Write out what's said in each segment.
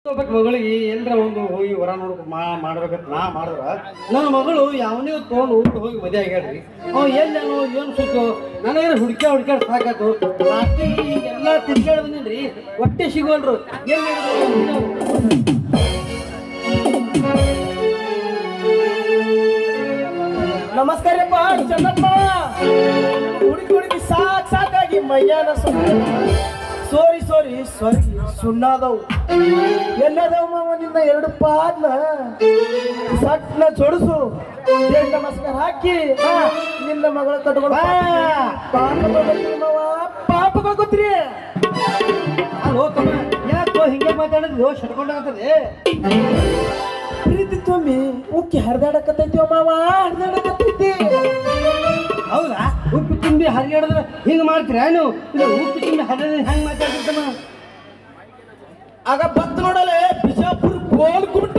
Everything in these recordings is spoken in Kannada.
ಮಗಳಿಗೆ ಎಲ್ಲರ ಒಂದು ಹೋಗಿ ವರ ನೋಡ್ಕೊ ಮಾಡ್ಬೇಕಂತ ನಾ ಮಾಡಿದ್ರ ನನ್ನ ಮಗಳು ಯಾವನೇ ತೊಗೊಂಡು ಊಟ ಹೋಗಿ ಮದುವೆ ಆಗ್ಯಾಡ್ರಿ ಅವ್ ಎಲ್ಲೇನೋ ಏನು ಸುತ್ತು ನನಗೇನು ಹುಡ್ಕ್ಯಾಡ್ ಸಾಕಾತು ಲಾಸ್ಟಿಗೆ ಎಲ್ಲ ತಿರ್ಗಾಡ್ ಬಂದಿನ್ರಿ ಹೊಟ್ಟೆ ಸಿಗೋಲ್ರು ನಮಸ್ಕಾರಪ್ಪ ಚನ್ನಪ್ಪ ಹುಡುಗಿ ಸಾಕಾಗಿ ಮೈಯಾನ ಸೋರಿ ಸುಣ್ಣಾದವು ಎಲ್ಲದವು ಮಾವ ನಿನ್ನ ಎರಡು ಪಾದ್ನ ಸಟ್ನ ಜೋಡಿಸು ದೇವ್ರ ನಮಸ್ಕಾರ ಹಾಕಿ ನಿನ್ನ ಮಗಳ ಕಟ್ಕೊಂಡು ಪಾಪ ಗೊತ್ತ್ರಿ ಅಲ್ಲೋ ತಮ್ಮ ಯಾಕೋ ಹಿಂಗೆ ಮಾತಾಡಿದ್ವಿ ಶಟ್ಕೊಂಡಾಗ್ತದೆ ಪ್ರೀತಿ ತುಂಬಿ ಉಕ್ಕಿ ಹರಿದಾಡಕತ್ತೈತಿ ಮಾವ ಹರಿದಾಡಕತ್ತೈತಿ ಹೌದಾ ಉಪ್ಪು ತುಂಬಿ ಹರಿಯಾಡಿದ್ರೆ ಹಿಂಗೆ ಮಾಡ್ತೀರಾ ನೀವು ಇದು ಉಪ್ಪು ತುಂಬಿ ಹರಿದ ಹೆಂಗೆ ಮಾತಾಡ್ತಿರ್ತಮ್ಮ ಆಗ ಬತ್ ನೋಡಲೆ ಬಿಜಾಪುರ ಗೋಲ್ ಗುಡ್ಡ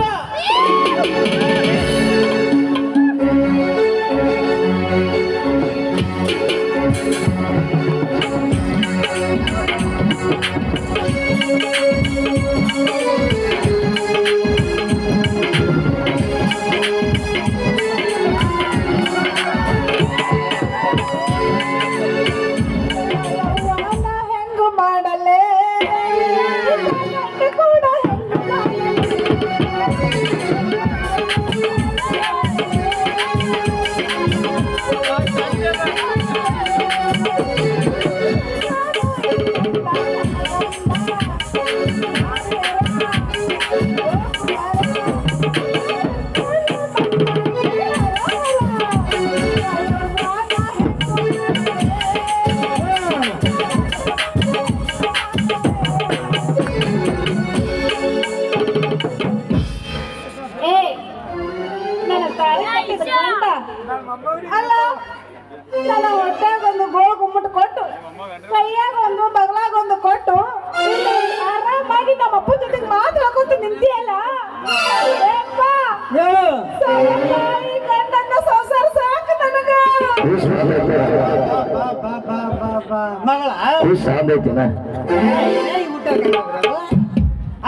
ಅಲ್ಲ ನನ್ನ ಹೊಟ್ಟಾಗ ಒಂದು ಗೋಳ ಗುಮ್ಮಟ ಕೊಟ್ಟು ಕೈಯಾಗ ಒಂದು ಬಗಲಾಗ ಒಂದು ಕೊಟ್ಟು ಆರಾಮಾಗಿ ನಮ್ಮ ಅಪ್ಪ ಜೊತೆಗೆ ಮಾತಾಡ್ಕೊಂತ ನಿಂತಿಯಲ್ಲ ಗಂಡನ್ನ ಸಂಸಾರ ಸಾಕು ನನಗ ಮಗಳ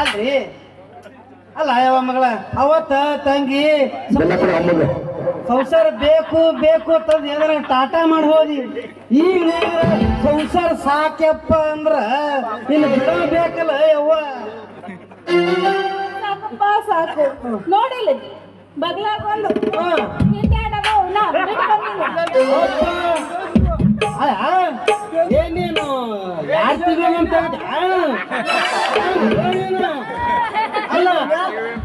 ಅಲ್ರಿ ಅಲ್ಲ ಯಾವ ಮಗಳ ಅವತ್ತ ತಂಗಿ ಸಂಸಾರ ಬೇಕು ಅಂತಂದು ಏನಾರ ಟಾಟಾ ಮಾಡಿ ಹೋದಿ ಈಗ ಸಂಸಾರ ಸಾಕ್ಯಪ್ಪ ಅಂದ್ರ ಇನ್ನು ಬಿಡಬೇಕಲ್ಲ ಯವ್ವ ಸಾಕಪ್ಪ ಸಾಕು ನೋಡಿಲ್ಲ ಬಗ್ಲಾಗ ಒಂದು ಏನೇನು ಯಾರ್ತಿದಂತ ಅಲ್ಲ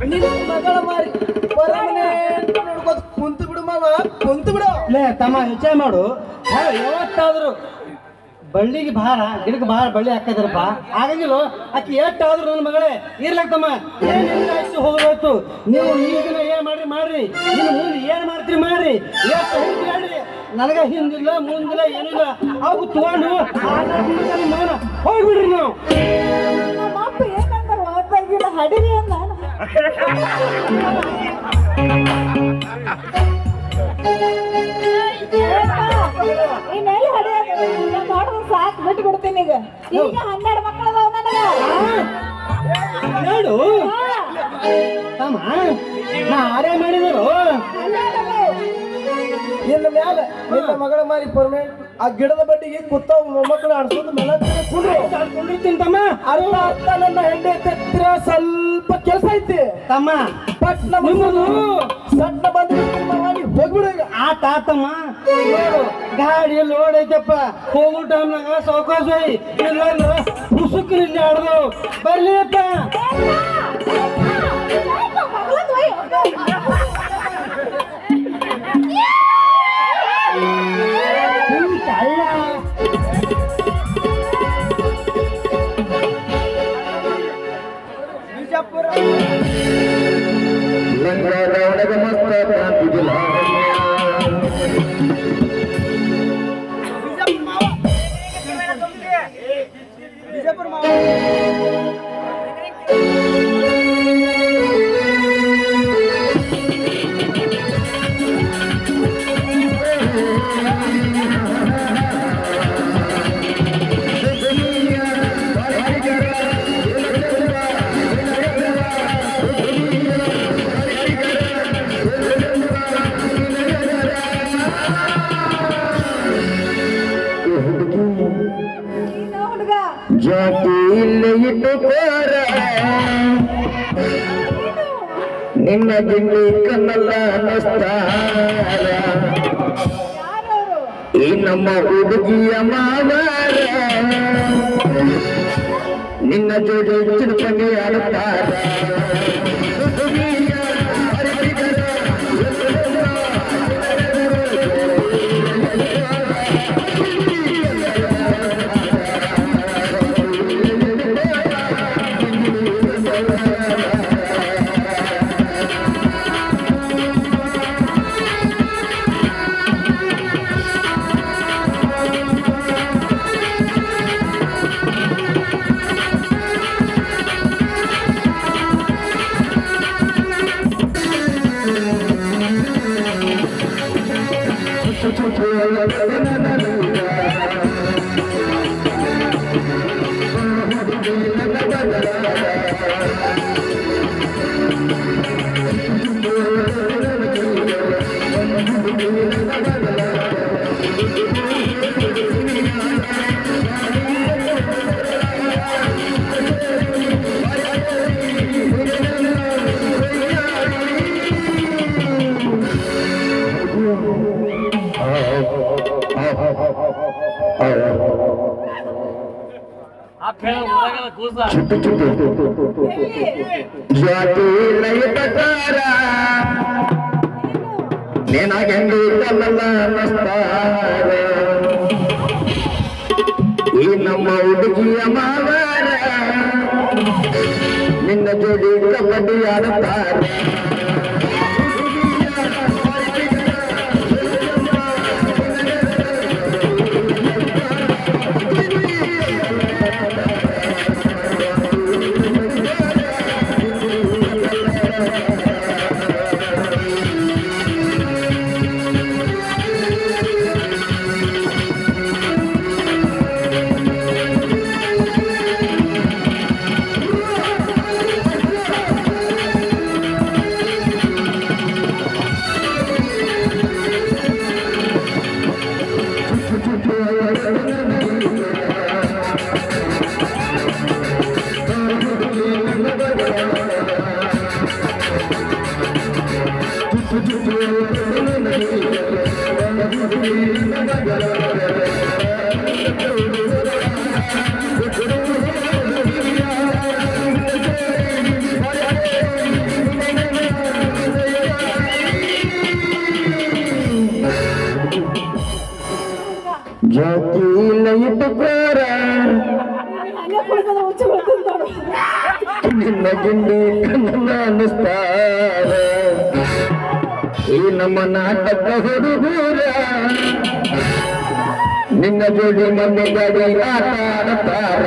ನಿನ್ನ ಮಗಳ ಮಾರಿ ಹೊರಮನೆ ನೋಡ್ಕೋತ ಕುಂತು ಬಿಡು ಮಾವ ಕುಂತು ಬಿಡು ಲೇ ತಮ್ಮ ವಿಚಾರ ಮಾಡು ಯಾವತ್ತಾದ್ರು ಬಳ್ಳಿಗೆ ಭಾರ ಗಿಡಕ್ಕೆ ಭಾರ ಬಳ್ಳಿ ಹಾಕದ್ರಪ್ಪ ಆಗಂಗಿಲ್ಲ ಆಕಿ ಎಷ್ಟಾದ್ರು ನನ್ನ ಮಗಳೇ ಇರ್ಲಕ್ಕಮ್ಮ ಏನಾಯ್ತು ಹೋಗ್ಬೇಕು ನೀವು ಈಗಿನ ಏನ್ ಮಾಡ್ರಿ ಇನ್ನು ಮುಂದೆ ಏನ್ ಮಾಡ್ತೀರಿ ಮಾಡ್ರಿ ಎಷ್ಟು ಹೇಳ್ರಿ ನನಗ ಹಿಂದಿಲ್ಲ ಮುಂದಿಲ್ಲ ಏನಿಲ್ಲ ಅವು ತಗೊಂಡು ಮೌನ ಹೋಗ್ಬಿಡ್ರಿ ನೀವು ನಮ್ಮ ಅಪ್ಪ ಏನಂತ ಓದ್ತಾಗಿಲ್ಲ ಹಡಿರಿ ಅಂದ ಇನ್ನೆಲ್ಲಿ ಹಡಿಯೋದು ನೋಡಿದ್ರೆ ಸಾಕು ಬಿಟ್ಟು ಬಿಡ್ತೀನಿ ಈಗ 12 ಮಕ್ಕಳದಾವ ನನಗ ನೋಡು ತಮ್ಮ ನಾ ಆರೇ ಮಾಡಿದರು ನಿನ್ನ ಮ್ಯಾಲ ನಿನ್ನ ಮಗಳ ಮಾರಿ ಪರ್ಮನೆಂಟ್ ಆ ಗಿಡದ ಬಡ್ಡಿಗೆ ಕೂತಾವ ಮೊಮ್ಮಕ್ಕಳು ಆಡ್ಸೋದು ಮೇಲೆ ಕುಂಡಿರ್ತೀನಿ ತಮ್ಮ ಅಲ್ಲ ಅರ್ಥ ನನ್ನ ಹೆಂಡೆ ತೆತ್ತಿರ ಸ್ವಲ್ಪ ಕೆಲಸ ಐತಿ ತಮ್ಮ ಪಟ್ನ ನಿಮ್ಮದು ಸಣ್ಣ ಬಂದು ಹೋಗ್ಬಿಡು ಈಗ ಆತ ಆತಮ್ಮ ಗಾಡಿ ಲೋಡ್ ಐತಪ್ಪ ಹೋಗೋ ಟೈಮ್ನಾಗ ಸಾವಕಾಶ ಇಲ್ಲ ಹುಸುಕ್ರಲ್ಲಿ ಆಡ್ದು ಬರ್ಲಿ ಅಪ್ಪ ಬಿಜಾಪುರ ಬಿಜಾಪುರ ಮಾವ ನಿನ್ನ ಗಿಂಡಿ ಕಣ್ಣಲ್ಲ ಅನ್ನಿಸ್ತಾರ ಯಾರವರು? ಈ ನಮ್ಮ ಹುಡುಗಿಯ ಮಾವಾರ ನಿನ್ನ ಜೋಡಿ ಚಿರುಪಣಿ ಆಡುತ್ತಾರ ಜಾತಿ ಲಯ ಪ್ರಕಾರ ನಿನಗೆಂದು ಕಲ್ಲಲ್ಲ ಅನ್ನಿಸ್ತಾರ ಈ ನಮ್ಮ ಹುಡುಗಿಯ ಮಾವಾರ ನಿನ್ನ ಜೋಡಿ ಕಬಡ್ಡಿ ಆಡುತ್ತಾರ ಜಾತಿ ಲಯ ಪ್ರಕಾರ ಹಂಗೆ ಕುಡ್ಕೊಂಡ್ ಹುಚ್ಚು ಬಿಡ್ತೀನಿ ನೋಡು. ನಿನ್ನ ಗಿಂಡಿ ಕಣ್ಣಲ್ಲ ಅನ್ನಿಸ್ತಾರ ಈ ನಮ್ಮ ನಾಟಕ ಹುಡುಗೂರ ನಿನ್ನ ಜೋಡಿ ಮಮ್ಮಿ ಗಾಡಿ ಆಟ ಆಡುತ್ತಾರ